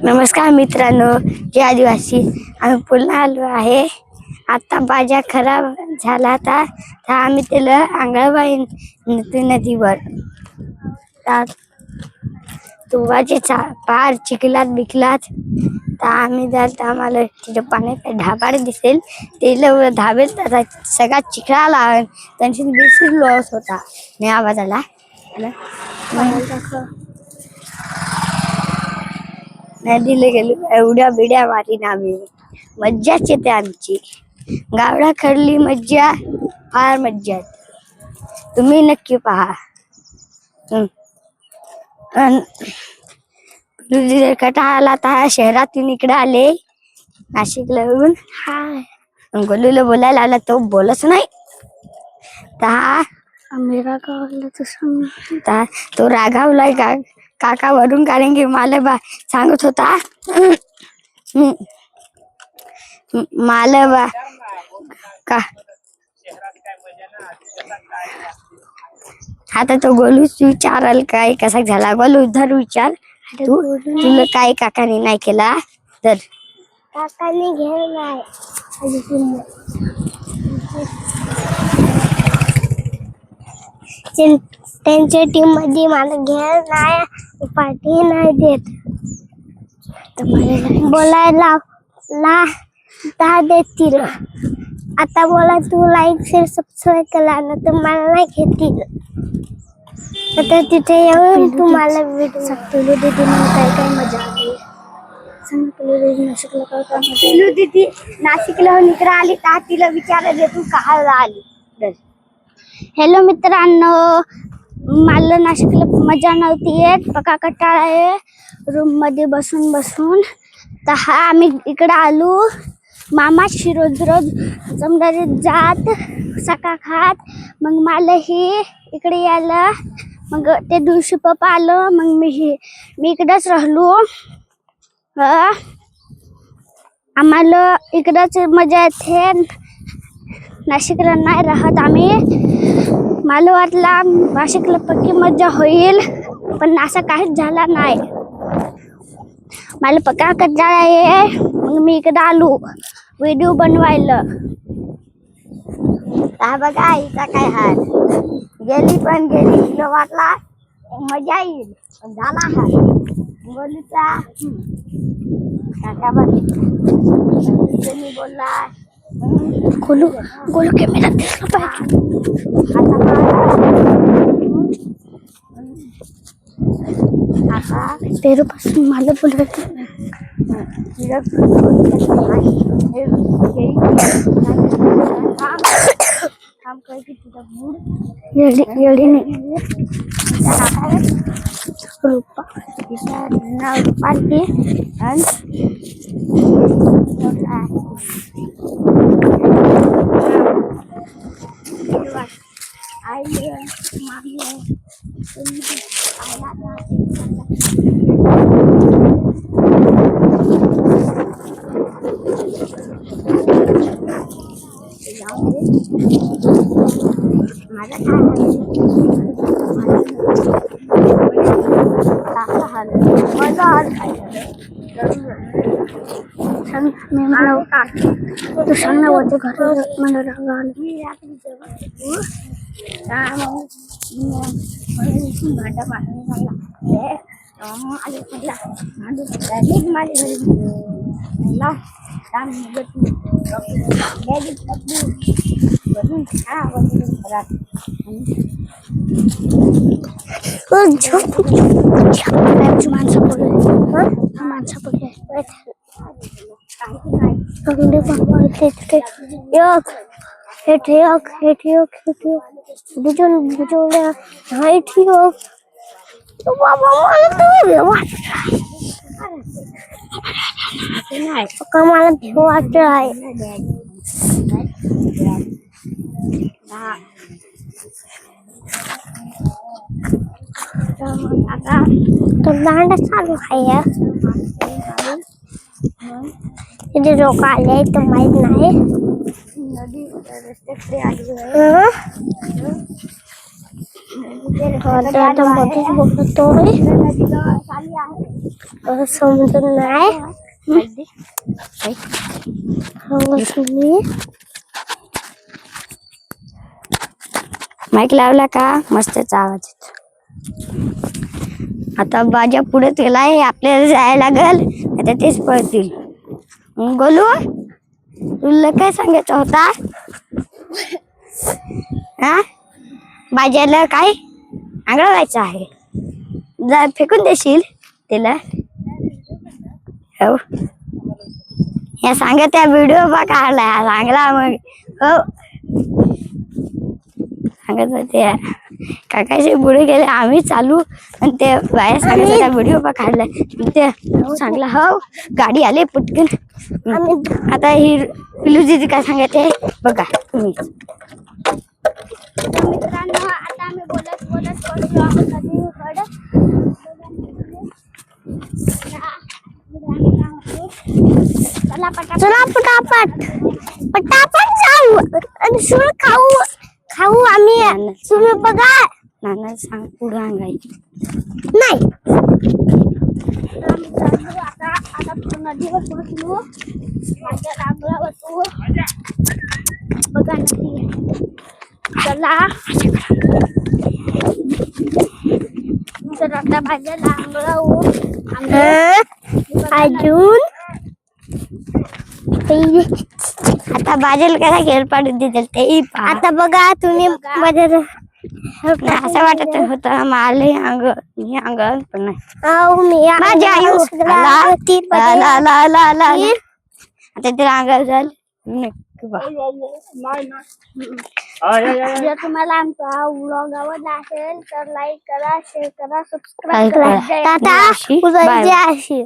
नमस्कार मित्रांनो, जय आदिवासी. आम्ही पुन्हा आलो आहे. आता बाजा खराब झाला तर आम्ही त्याला आंघोळ नदीवर तुवाचे पार चिखलात बिखलात तर आम्ही जात आम्हाला तिच्या पाण्यात ढाबाड दिसेल त्याला धाबेल तर सगळा चिखला लावून त्यांची बिलकुल लॉस होता. नाही आवाज आला नदीला गेलो एवढ्या बिड्या मारीन आम्ही. मज्जाच येते आमची. गावडा खरली मज्जा फार मज्जा येते. तुम्ही नक्की पहा. कटाळाला तर शहरातून इकडे आले नाशिकला येऊन. गोलूला बोलायला आला तो बोलच नाही. तो रागावलाय का काका वरून कारण की मला सांगत होता मला का आता तो गोलूच विचारल काय कसा झाला. गोलू धर विचार तुला काय काकाने नाही केला तर काकाने घेऊन नाही त्यांच्या टीम मध्ये मला घ्यायला नाही पार्टी नाही देत बोलायला देतील. आता बोला तू लाईक शेअर सबस्क्राईब केला ना तर मला नाही घेतील. आता तिथे येऊन तुम्हाला व्हिडिओ पिलू दीदी काय काय मजा आली सांग. पिलू दीदी नाशिकला इकडे आली तर तिला विचारायला तू कहाला आली. हॅलो मित्रांनो, मला नाशिकला मजा नव्हती येत. पका कटाळा आहे रूम मध्ये बसून बसून तर आम्ही इकडे आलो. मामाशी रोज रोज जमदारीत जात सका खात मग मला ही इकडे यायला. मग त्या दिवशी पप्पा आलं मग मी इकडेच राहिलो. आम्हाला इकडेच मजा येते. नाशिकला नाही राहत आम्ही. मला वाटला नाशिकला पक्की मजा होईल पण असं काहीच झाला नाही. मला पक्का कंटाळा आहे मग मी इकडे आलो व्हिडिओ बनवायला. बघा आईचा काय हाल गेली पण गेली. तिला वाटला मजा येईल पण झाला हाल गोलूचा. काका बोलला गोलू कॅमेरा दिसला पाहिजे. आता तेरू पासून मला बोलायचं काम करायची तुझा मूड येडी नाही. रूपा तू सांग ना होते घर मला राग भांडा पाणी माणसं मला भीव वाटत आहे. तो दांडा चालू आहे. इथे लोक आले तर माहित नाही. नदी रस्त्याकडे आली आहे. समजून नाही तुम्ही माईक लावला का मस्तच आवाज येतो. आता बाजा पुढे गेलाय, आपल्याला जायला लागल, आता तेच पळतील. गोलू तुला काय सांगायचं होता? हा बाजाला काय आंगळवायचं आहे, जा फेकून देशील तिला. हो या सांगा त्या व्हिडिओ बा काढला चांगला मग. हो सांगत होते काकाचे पुढे गेले, आम्ही चालू आणि ते बाया सांगायचा त्या व्हिडिओ बा काढलाय ते चांगला. हो गाडी आले पटकन. आता ही पिलू दीदी काय सांगायचे बघा तुम्ही. मित्रांनो आता आम्ही बोलत बोलत पडलो आहोत नदीकडे. चला पटापट पटापट जाऊ आणि सुर खाऊ आम्ही. तुम्ही बघा नाना सांग पुढे अंगायची नाही. आता नदीवर पोहोचलो, माझ्या रांगला बसू बघा नदी. चला तर आता माझ्या रांगला अजून आता बाजेल कसा खेळ पाडून देतील ते आता बघा तुम्ही माझ्या असं वाटत होतं माले अंग पण मी माझी आई आता ते अंगावर झालं. जर तुम्हाला आमचा व्लॉग आवडला असेल तर लाईक करा, शेअर करा, सबस्क्राईब करा. टाटा, उद्या अशी